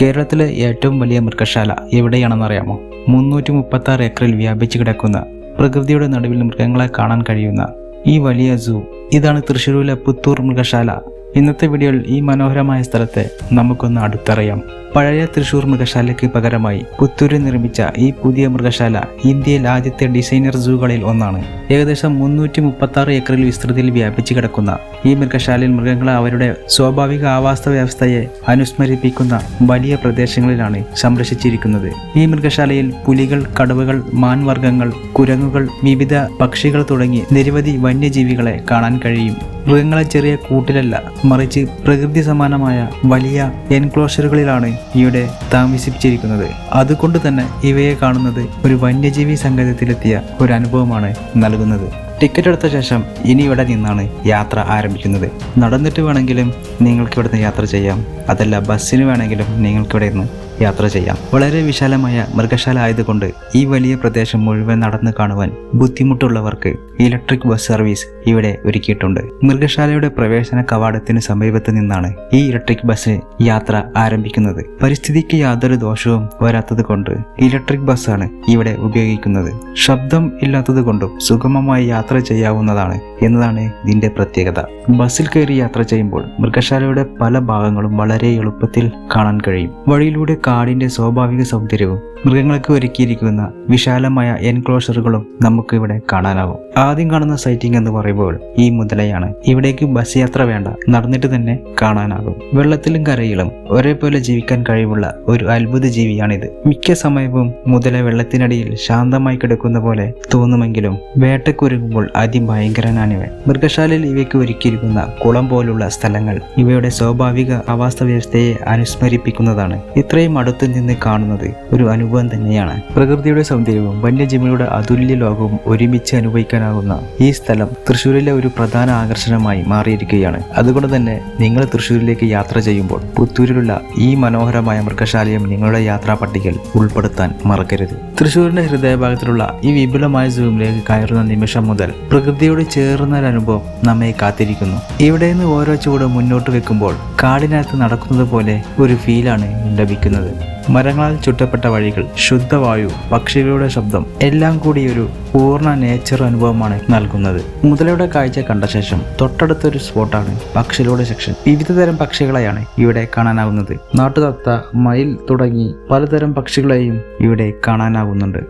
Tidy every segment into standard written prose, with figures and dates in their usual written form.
കേരളത്തിലെ ഏറ്റവും വലിയ മൃഗശാല എവിടെയാണെന്നറിയാമോ? 336 ഏക്കറിൽ വ്യാപിച്ചു കിടക്കുന്ന പ്രകൃതിയുടെ നടുവിൽ മൃഗങ്ങളെ കാണാൻ കഴിയുന്ന ഈ വലിയ സൂ. ഇതാണ് തൃശ്ശൂരിലെ പുത്തൂർ മൃഗശാല. ഇന്നത്തെ വീഡിയോയിൽ ഈ മനോഹരമായ സ്ഥലത്തെ നമുക്കൊന്ന് അടുത്തറിയാം. പഴയ തൃശ്ശൂർ മൃഗശാലയ്ക്ക് പകരമായി പുത്തൂരിൽ നിർമ്മിച്ച ഈ പുതിയ മൃഗശാല ഇന്ത്യയിൽ ആദ്യത്തെ ഡിസൈനർ സൂകളിൽ ഒന്നാണ്. ഏകദേശം 336 ഏക്കറിൽ വിസ്തൃതിയിൽ വ്യാപിച്ചു കിടക്കുന്ന ഈ മൃഗശാലയിൽ മൃഗങ്ങളെ അവരുടെ സ്വാഭാവിക ആവാസ വ്യവസ്ഥയെ അനുസ്മരിപ്പിക്കുന്ന വലിയ പ്രദേശങ്ങളിലാണ് സംരക്ഷിച്ചിരിക്കുന്നത്. ഈ മൃഗശാലയിൽ പുലികൾ, കടുവകൾ, മാൻവർഗ്ഗങ്ങൾ, കുരങ്ങുകൾ, വിവിധ പക്ഷികൾ തുടങ്ങി നിരവധി വന്യജീവികളെ കാണാൻ കഴിയും. മൃഗങ്ങളെ ചെറിയ കൂട്ടിലല്ല, മറിച്ച് പ്രകൃതി സമാനമായ വലിയ എൻക്ലോഷറുകളിലാണ് ഇവിടെ താമസിപ്പിച്ചിരിക്കുന്നത്. അതുകൊണ്ട് തന്നെ ഇവയെ കാണുന്നത് ഒരു വന്യജീവി സങ്കേതത്തിലെത്തിയ ഒരു അനുഭവമാണ് നൽകുന്നത്. ടിക്കറ്റ് എടുത്ത ശേഷം ഇനി ഇവിടെ നിന്നാണ് യാത്ര ആരംഭിക്കുന്നത്. നടന്നിട്ട് വേണമെങ്കിലും നിങ്ങൾക്ക് ഇവിടുന്ന് യാത്ര ചെയ്യാം, അതല്ല ബസ്സിന് വേണമെങ്കിലും നിങ്ങൾക്ക് ഇവിടെ നിന്ന് യാത്ര ചെയ്യാം. വളരെ വിശാലമായ മൃഗശാല ആയതുകൊണ്ട് ഈ വലിയ പ്രദേശം മുഴുവൻ നടന്നു കാണുവാൻ ബുദ്ധിമുട്ടുള്ളവർക്ക് ഇലക്ട്രിക് ബസ് സർവീസ് ഇവിടെ ഒരുക്കിയിട്ടുണ്ട്. മൃഗശാലയുടെ പ്രവേശന കവാടത്തിന് സമീപത്ത് നിന്നാണ് ഈ ഇലക്ട്രിക് ബസ് യാത്ര ആരംഭിക്കുന്നത്. പരിസ്ഥിതിക്ക് യാതൊരു ദോഷവും വരാത്തത് കൊണ്ട് ഇലക്ട്രിക് ബസ്സാണ് ഇവിടെ ഉപയോഗിക്കുന്നത്. ശബ്ദം ഇല്ലാത്തത് കൊണ്ടും സുഗമമായി യാത്ര ചെയ്യാവുന്നതാണ് എന്നതാണ് ഇതിന്റെ പ്രത്യേകത. ബസ്സിൽ കയറി യാത്ര ചെയ്യുമ്പോൾ മൃഗശാലയുടെ പല ഭാഗങ്ങളും വളരെ എളുപ്പത്തിൽ കാണാൻ കഴിയും. വഴിയിലൂടെ കാടിന്റെ സ്വാഭാവിക സൗന്ദര്യവും മൃഗങ്ങൾക്ക് ഒരുക്കിയിരിക്കുന്ന വിശാലമായ എൻക്ലോഷറുകളും നമുക്ക് ഇവിടെ കാണാനാവും. ആദ്യം കാണുന്ന സൈറ്റിംഗ് എന്ന് പറയുമ്പോൾ ഈ മുതലയാണ്. ഇവിടേക്ക് ബസ് യാത്ര വേണ്ട, നടന്നിട്ട് തന്നെ കാണാനാകും. വെള്ളത്തിലും കരയിലും ഒരേപോലെ ജീവിക്കാൻ കഴിവുള്ള ഒരു അത്ഭുത ജീവിയാണിത്. മിക്ക സമയവും മുതല വെള്ളത്തിനടിയിൽ ശാന്തമായി കിടക്കുന്ന പോലെ തോന്നുമെങ്കിലും വേട്ടക്കൊരുങ്ങുമ്പോൾ അതിഭയങ്കരനാണിവൻ. മൃഗശാലയിൽ ഇവയ്ക്ക് ഒരുക്കിയിരിക്കുന്ന കുളം പോലുള്ള സ്ഥലങ്ങൾ ഇവയുടെ സ്വാഭാവിക ആവാസ വ്യവസ്ഥയെ അനുസ്മരിപ്പിക്കുന്നതാണ്. ഇത്രയും അടുത്ത് നിന്ന് കാണുന്നത് ഒരു അനുഭവം തന്നെയാണ്. പ്രകൃതിയുടെ സൗന്ദര്യവും വന്യജീവികളുടെ അതുല്യ ലോകവും ഒരുമിച്ച് അനുഭവിക്കാനാകുന്ന ഈ സ്ഥലം തൃശ്ശൂരിലെ ഒരു പ്രധാന ആകർഷണമായി മാറിയിരിക്കുകയാണ്. അതുകൊണ്ട് തന്നെ നിങ്ങൾ തൃശ്ശൂരിലേക്ക് യാത്ര ചെയ്യുമ്പോൾ പുത്തൂരിലുള്ള ഈ മനോഹരമായ മൃഗശാലയും നിങ്ങളുടെ യാത്രാ പട്ടികയിൽ ഉൾപ്പെടുത്താൻ മറക്കരുത്. തൃശ്ശൂരിന്റെ ഹൃദയഭാഗത്തിലുള്ള ഈ വിപുലമായ സൂമിലേക്ക് കയറുന്ന നിമിഷം മുതൽ പ്രകൃതിയോട് ചേർന്ന ഒരു അനുഭവം നമ്മെ കാത്തിരിക്കുന്നു. ഇവിടെ നിന്ന് ഓരോ ചുവടും മുന്നോട്ട് വെക്കുമ്പോൾ കാടിനകത്ത് നടക്കുന്നത് പോലെ ഒരു ഫീലാണ് ലഭിക്കുന്നത്. മരങ്ങളാൽ ചുറ്റപ്പെട്ട വഴികൾ, ശുദ്ധവായു, പക്ഷികളുടെ ശബ്ദം എല്ലാം കൂടി ഒരു പൂർണ്ണ നേച്ചർ അനുഭവമാണ് നൽകുന്നത്. മുതലയുടെ കാഴ്ച കണ്ട ശേഷം തൊട്ടടുത്തൊരു സ്പോട്ടാണ് പക്ഷികളുടെ സെക്ഷൻ. വിവിധ തരം പക്ഷികളെയാണ് ഇവിടെ കാണാനാകുന്നത്. നാട്ടുതത്ത, മയിൽ തുടങ്ങി പലതരം പക്ഷികളെയും ഇവിടെ കാണാനാകുന്നുണ്ട്.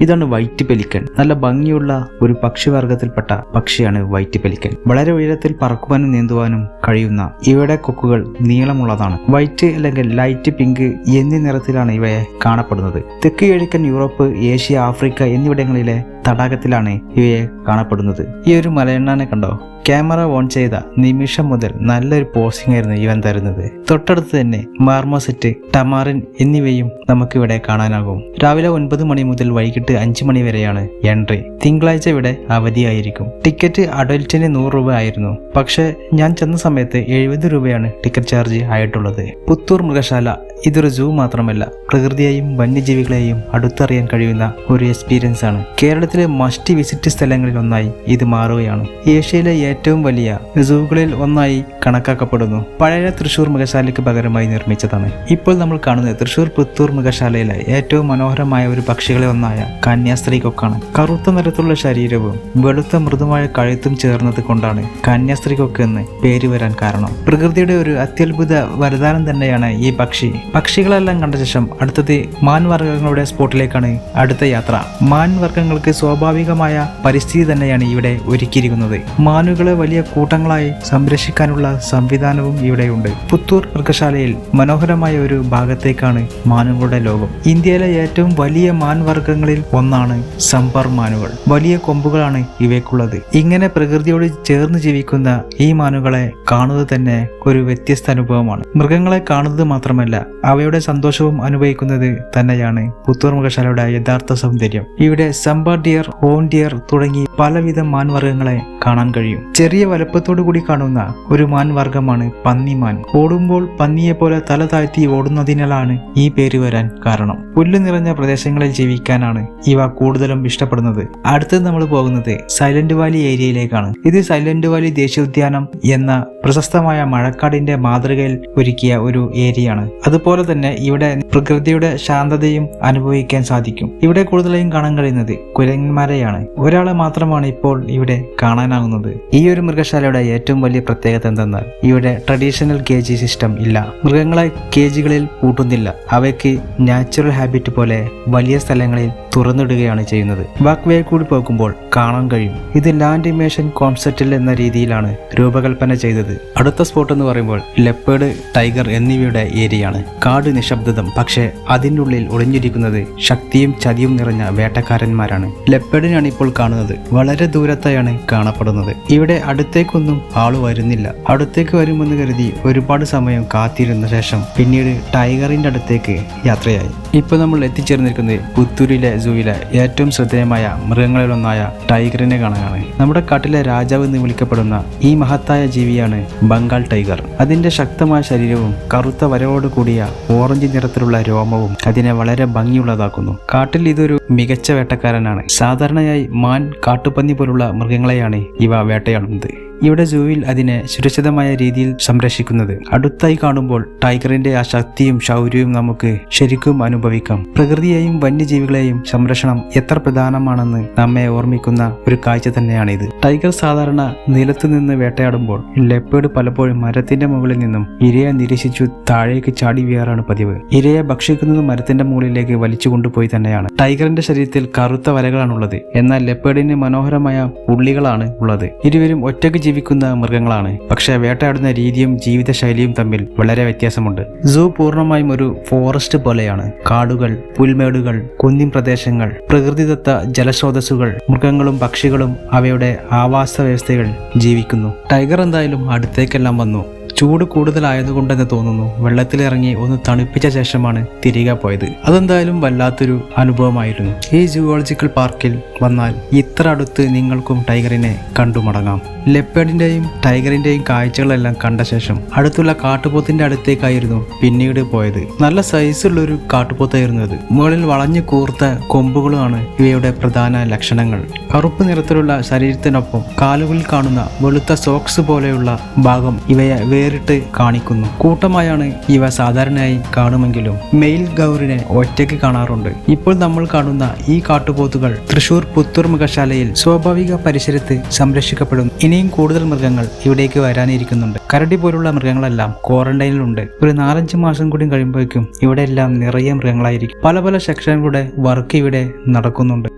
ഇതാണ് വൈറ്റ് പെലിക്കൻ. നല്ല ഭംഗിയുള്ള ഒരു പക്ഷിവർഗത്തിൽപ്പെട്ട പക്ഷിയാണ് വൈറ്റ് പെലിക്കൻ. വളരെ ഉയരത്തിൽ പറക്കുവാനും നീന്തുവാനും കഴിയുന്ന ഇവയുടെ കൊക്കുകൾ നീളമുള്ളതാണ്. വൈറ്റ് അല്ലെങ്കിൽ ലൈറ്റ് പിങ്ക് എന്നീ നിറത്തിലാണ് ഇവയെ കാണപ്പെടുന്നത്. തെക്ക് കിഴക്കൻ യൂറോപ്പ്, ഏഷ്യ, ആഫ്രിക്ക എന്നിവിടങ്ങളിലെ തടാകത്തിലാണ് ഇവയെ കാണപ്പെടുന്നത്. ഈ ഒരു മലയണ്ണാനെ കണ്ടോ? ക്യാമറ ഓൺ ചെയ്ത നിമിഷം മുതൽ നല്ലൊരു പോസിംഗ് ആയിരുന്നു ഇവൻ തരുന്നത്. തൊട്ടടുത്ത് തന്നെ മാർമോസെറ്റ്, ടമാറിൻ എന്നിവയും നമുക്കിവിടെ കാണാനാകും. രാവിലെ 9 മണി മുതൽ വൈകിട്ട് 5 മണി വരെയാണ് എൻട്രി. തിങ്കളാഴ്ച ഇവിടെ അവധിയായിരിക്കും. ടിക്കറ്റ് അഡൽറ്റിന് 100 രൂപ ആയിരുന്നു. പക്ഷെ ഞാൻ ചെന്ന സമയത്ത് 70 രൂപയാണ് ടിക്കറ്റ് ചാർജ് ആയിട്ടുള്ളത്. പുത്തൂർ മൃഗശാല ഇതൊരു സൂ മാത്രമല്ല, പ്രകൃതിയെയും വന്യജീവികളെയും അടുത്തറിയാൻ കഴിയുന്ന ഒരു എക്സ്പീരിയൻസ് ആണ്. കേരളത്തിലെ മസ്റ്റ് വിസിറ്റ് സ്ഥലങ്ങളിൽ ഒന്നായി ഇത് മാറുകയാണ്. ഏഷ്യയിലെ ഏറ്റവും വലിയ സൂകളിൽ ഒന്നായി കണക്കാക്കപ്പെടുന്നു. പഴയ തൃശ്ശൂർ മൃഗശാലയ്ക്ക് പകരമായി നിർമ്മിച്ചതാണ്. ഇപ്പോൾ നമ്മൾ കാണുന്നത് തൃശ്ശൂർ പുത്തൂർ മൃഗശാലയിലെ ഏറ്റവും മനോഹരമായ ഒരു പക്ഷികളെ ഒന്നായ കന്യാസ്ത്രീ കൊക്കാണ്. കറുത്ത നിറത്തുള്ള ശരീരവും വെളുത്ത മൃദുവായ കഴുത്തും ചേർന്നത് കൊണ്ടാണ് കന്യാസ്ത്രീ കൊക്ക് എന്ന് പേര് വരാൻ കാരണം. പ്രകൃതിയുടെ ഒരു അത്യത്ഭുത വരദാനം തന്നെയാണ് ഈ പക്ഷി. പക്ഷികളെല്ലാം കണ്ട ശേഷം അടുത്തത് മാൻവർഗ്ഗങ്ങളുടെ സ്പോട്ടിലേക്കാണ് അടുത്ത യാത്ര. മാൻവർഗ്ഗങ്ങൾക്ക് സ്വാഭാവികമായ പരിസ്ഥിതി തന്നെയാണ് ഇവിടെ ഒരുക്കിയിരിക്കുന്നത്. മാനുകളെ വലിയ കൂട്ടങ്ങളായി സംരക്ഷിക്കാനുള്ള സംവിധാനവും ഇവിടെയുണ്ട്. പുത്തൂർ മൃഗശാലയിൽ മനോഹരമായ ഒരു ഭാഗത്തേക്കാണ് മാനുകളുടെ ലോകം. ഇന്ത്യയിലെ ഏറ്റവും വലിയ മാൻവർഗ്ഗങ്ങളിൽ ഒന്നാണ് സമ്പർ മാനുകൾ. വലിയ കൊമ്പുകളാണ് ഇവയ്ക്കുള്ളത്. ഇങ്ങനെ പ്രകൃതിയോട് ചേർന്ന് ജീവിക്കുന്ന ഈ മാനുകളെ കാണുന്നത് തന്നെ ഒരു വ്യത്യസ്ത അനുഭവമാണ്. മൃഗങ്ങളെ കാണുന്നത് മാത്രമല്ല, അവയുടെ സന്തോഷവും അനുഭവിക്കുന്നത് തന്നെയാണ് പുത്തൂർ മൃഗശാലയുടെ യഥാർത്ഥ സൗന്ദര്യം. ഇവിടെ സമ്പർ ഡിയർ, ഹോൺ ഡിയർ തുടങ്ങി പലവിധ മാൻവർഗ്ഗങ്ങളെ കാണാൻ കഴിയും. ചെറിയ വലുപ്പത്തോടു കൂടി കാണുന്ന ഒരു മാൻവർഗ്ഗമാണ് പന്നിമാൻ. ഓടുമ്പോൾ പന്നിയെ പോലെ തല താഴ്ത്തി ഓടുന്നതിനാലാണ് ഈ പേര് വരാൻ കാരണം. പുല്ല് നിറഞ്ഞ പ്രദേശങ്ങളിൽ ജീവിക്കാനാണ് ഇവ കൂടുതലും ഇഷ്ടപ്പെടുന്നത്. അടുത്തത് നമ്മൾ പോകുന്നത് സൈലന്റ് വാലി ഏരിയയിലേക്കാണ്. ഇത് സൈലന്റ് വാലി ദേശീയോദ്യാനം എന്ന പ്രശസ്തമായ മഴക്കാടിന്റെ മാതൃകയിൽ ഒരുക്കിയ ഒരു ഏരിയയാണ്. അതുപോലെ തന്നെ ഇവിടെ പ്രകൃതിയുടെ ശാന്തതയും അനുഭവിക്കാൻ സാധിക്കും. ഇവിടെ കൂടുതലായും കാണാൻ കഴിയുന്നത് കുരങ്ങന്മാരെയാണ്. ഒരാളെ മാത്രമാണ് ഇപ്പോൾ ഇവിടെ കാണാനാകുന്നത്. ഈ ഒരു മൃഗശാലയുടെ ഏറ്റവും വലിയ പ്രത്യേകത എന്തെന്നാൽ ഇവിടെ ട്രഡീഷണൽ കേജ് സിസ്റ്റം ഇല്ല. മൃഗങ്ങളെ കേജുകളിൽ പൂട്ടുന്നില്ല. അവയ്ക്ക് നാച്ചുറൽ ഹാബിറ്റ് പോലെ വലിയ സ്ഥലങ്ങളിൽ തുറന്നിടുകയാണ് ചെയ്യുന്നത്. വാക്ക് വേ കൂടി പോകുമ്പോൾ കാണാൻ കഴിയും. ഇത് ലാൻഡ് ഇമേഷൻ കോൺസെപ്റ്റിൽ എന്ന രീതിയിലാണ് രൂപകൽപ്പന ചെയ്തത്. അടുത്ത സ്പോട്ട് എന്ന് പറയുമ്പോൾ ലെപ്പേർഡ്, ടൈഗർ എന്നിവയുടെ ഏരിയയാണ്. കാട് നിശബ്ദം, പക്ഷേ അതിൻ്റെ ഉള്ളിൽ ഒളിഞ്ഞിരിക്കുന്നത് ശക്തിയും ചതിയും നിറഞ്ഞ വേട്ടക്കാരന്മാരാണ്. ലെപ്പേർഡിനാണ് ഇപ്പോൾ കാണുന്നത്. വളരെ ദൂരത്തായാണ് കാണപ്പെടുന്നത്. ഇവിടെ അടുത്തേക്കൊന്നും ആള് വരുന്നില്ല. അടുത്തേക്ക് വരുമെന്ന് കരുതി ഒരുപാട് സമയം കാത്തിരുന്ന ശേഷം പിന്നീട് ടൈഗറിന്റെ അടുത്തേക്ക് യാത്രയായി. ഇപ്പൊ നമ്മൾ എത്തിച്ചേർന്നിരിക്കുന്നത് പുത്തൂരിലെ സൂവിലെ ഏറ്റവും ശ്രദ്ധേയമായ മൃഗങ്ങളിലൊന്നായ ടൈഗറിനെ കാണാനാണ്. നമ്മുടെ കാട്ടിലെ രാജാവ് എന്ന് വിളിക്കപ്പെടുന്ന ഈ മഹത്തായ ജീവിയാണ് ബംഗാൾ ടൈഗർ. അതിന്റെ ശക്തമായ ശരീരവും കറുത്ത വരവോട് കൂടിയ ഓറഞ്ച് നിറത്തിലുള്ള രോമവും അതിനെ വളരെ ഭംഗിയുള്ളതാക്കുന്നു. കാട്ടിൽ ഇതൊരു മികച്ച വേട്ടക്കാരനാണ്. സാധാരണയായി മാൻ, കാട്ടുപന്നി പോലുള്ള മൃഗങ്ങളെയാണ് ഇവ വേട്ടയാടുന്നത്. ഇവിടെ സൂവിൽ അതിനെ സുരക്ഷിതമായ രീതിയിൽ സംരക്ഷിക്കുന്നത്. അടുത്തായി കാണുമ്പോൾ ടൈഗറിന്റെ ആ ശക്തിയും ശൗര്യവും നമുക്ക് ശരിക്കും അനുഭവിക്കാം. പ്രകൃതിയെയും വന്യജീവികളെയും സംരക്ഷണം എത്ര പ്രധാനമാണെന്ന് നമ്മെ ഓർമ്മിക്കുന്ന ഒരു കാഴ്ച തന്നെയാണിത്. ടൈഗർ സാധാരണ നിലത്തു നിന്ന് വേട്ടയാടുമ്പോൾ ലെപ്പേർഡ് പലപ്പോഴും മരത്തിന്റെ മുകളിൽ നിന്നും ഇരയെ നിരീക്ഷിച്ചു താഴേക്ക് ചാടി വീഴാറാണ് പതിവ്. ഇരയെ ഭക്ഷിക്കുന്നത് മരത്തിന്റെ മുകളിലേക്ക് വലിച്ചു കൊണ്ടുപോയി തന്നെയാണ്. ടൈഗറിന്റെ ശരീരത്തിൽ കറുത്ത വരകളാണുള്ളത്, എന്നാൽ ലെപ്പേർഡിന് മനോഹരമായ പുള്ളികളാണ് ഉള്ളത്. ഇരുവരും ഒറ്റയ്ക്ക് ജീവിക്കുന്ന മൃഗങ്ങളാണ്, പക്ഷെ വേട്ടയാടുന്ന രീതിയും ജീവിതശൈലിയും തമ്മിൽ വളരെ വ്യത്യാസമുണ്ട്. സൂ പൂർണ്ണമായും ഒരു ഫോറസ്റ്റ് പോലെയാണ്. കാടുകൾ, പുൽമേടുകൾ, കുന്നിൻ പ്രദേശങ്ങൾ, പ്രകൃതിദത്ത ജലസ്രോതസ്സുകൾ, മൃഗങ്ങളും പക്ഷികളും അവയുടെ ആവാസ വ്യവസ്ഥകൾ ജീവിക്കുന്നു. ടൈഗർ എന്തായാലും അടുത്തേക്കെല്ലാം വന്നു. ചൂട് കൂടുതലായതുകൊണ്ടെന്ന് തോന്നുന്നു വെള്ളത്തിലിറങ്ങി ഒന്ന് തണുപ്പിച്ച ശേഷമാണ് തിരികെ പോയത്. അതെന്തായാലും വല്ലാത്തൊരു അനുഭവമായിരുന്നു. ഈ സൂവോളജിക്കൽ പാർക്കിൽ വന്നാൽ ഇത്ര അടുത്ത് നിങ്ങൾക്കും ടൈഗറിനെ കണ്ടു മടങ്ങാം. ലെപ്പേർഡിന്റെയും ടൈഗറിന്റെയും കാഴ്ചകളെല്ലാം കണ്ട ശേഷം അടുത്തുള്ള കാട്ടുപോത്തിന്റെ അടുത്തേക്കായിരുന്നു പിന്നീട് പോയത്. നല്ല സൈസുള്ളൊരു കാട്ടുപോത്തായിരുന്നു അത്. മുകളിൽ വളഞ്ഞു കൂർത്ത കൊമ്പുകളുമാണ് ഇവയുടെ പ്രധാന ലക്ഷണങ്ങൾ. കറുപ്പ് നിറത്തിലുള്ള ശരീരത്തിനൊപ്പം കാലുകളിൽ കാണുന്ന വെളുത്ത സോക്സ് പോലെയുള്ള ഭാഗം ഇവയെ വേറിട്ട് കാണിക്കുന്നു. കൂട്ടമായാണ് ഇവ സാധാരണയായി കാണുമെങ്കിലും മെയിൽ ഗൗറിനെ ഒറ്റയ്ക്ക് കാണാറുണ്ട്. ഇപ്പോൾ നമ്മൾ കാണുന്ന ഈ കാട്ടുപോത്തുകൾ തൃശൂർ പുത്തൂർ മൃഗശാലയിൽ സ്വാഭാവിക പരിസരത്ത് സംരക്ഷിക്കപ്പെടുന്നു. ഇനിയും കൂടുതൽ മൃഗങ്ങൾ ഇവിടേക്ക് വരാനിരിക്കുന്നുണ്ട്. കരടി പോലുള്ള മൃഗങ്ങളെല്ലാം ക്വാറന്റൈനിലുണ്ട്. ഒരു 4-5 മാസം കൂടി കഴിയുമ്പോഴേക്കും ഇവിടെ എല്ലാം നിറയെ മൃഗങ്ങളായിരിക്കും. പല പല സെക്ഷനുകളുടെ വർക്ക് ഇവിടെ നടക്കുന്നുണ്ട്.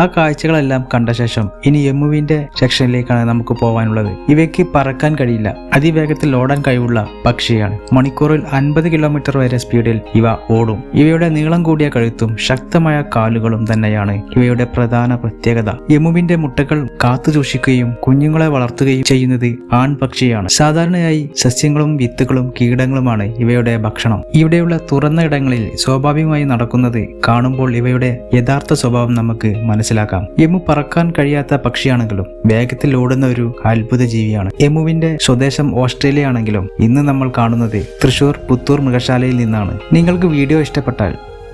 ആ കാഴ്ചകളെല്ലാം കണ്ട ശേഷം ഇനി എമ്മുവിന്റെ സെക്ഷനിലേക്കാണ് നമുക്ക് പോകാനുള്ളത്. ഇവയ്ക്ക് പറക്കാൻ കഴിയില്ല. അതിവേഗത്തിൽ ഓടാൻ കഴിവുള്ള പക്ഷിയാണ്. മണിക്കൂറിൽ 50 കിലോമീറ്റർ വരെ സ്പീഡിൽ ഇവ ഓടും. ഇവയുടെ നീളം കൂടിയ കഴുത്തും ശക്തമായ കാലുകളും തന്നെയാണ് ഇവയുടെ പ്രധാന പ്രത്യേകത. എമ്മുവിന്റെ മുട്ടകൾ കാത്തു സൂക്ഷിക്കുകയും കുഞ്ഞുങ്ങളെ വളർത്തുകയും ചെയ്യുന്നത് ആൺപക്ഷിയാണ്. സാധാരണയായി സസ്യങ്ങളും വിത്തുകളും കീടങ്ങളുമാണ് ഇവയുടെ ഭക്ഷണം. ഇവിടെയുള്ള തുറന്ന ഇടങ്ങളിൽ സ്വാഭാവികമായി നടക്കുന്നത് കാണുമ്പോൾ ഇവയുടെ യഥാർത്ഥ സ്വഭാവം നമുക്ക് മനസ്സിലാക്കാം. എമ്മു പറക്കാൻ കഴിയാത്ത പക്ഷിയാണെങ്കിലും വേഗത്തിൽ ഓടുന്ന ഒരു അത്ഭുത ജീവിയാണ്. എമ്മുവിന്റെ സ്വദേശം ഓസ്ട്രേലിയ ആണെങ്കിലും ഇന്ന് നമ്മൾ കാണുന്നത് തൃശൂർ പുത്തൂർ മൃഗശാലയിൽ നിന്നാണ്. നിങ്ങൾക്ക് വീഡിയോ ഇഷ്ടപ്പെട്ടാൽ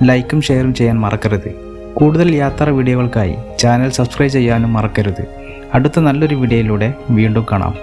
ലൈക്കും ഷെയറും ചെയ്യാൻ മറക്കരുത്. കൂടുതൽ യാത്രാ വീഡിയോകൾക്കായി ചാനൽ സബ്സ്ക്രൈബ് ചെയ്യാനും മറക്കരുത്. അടുത്ത നല്ലൊരു വീഡിയോയിലൂടെ വീണ്ടും കാണാം.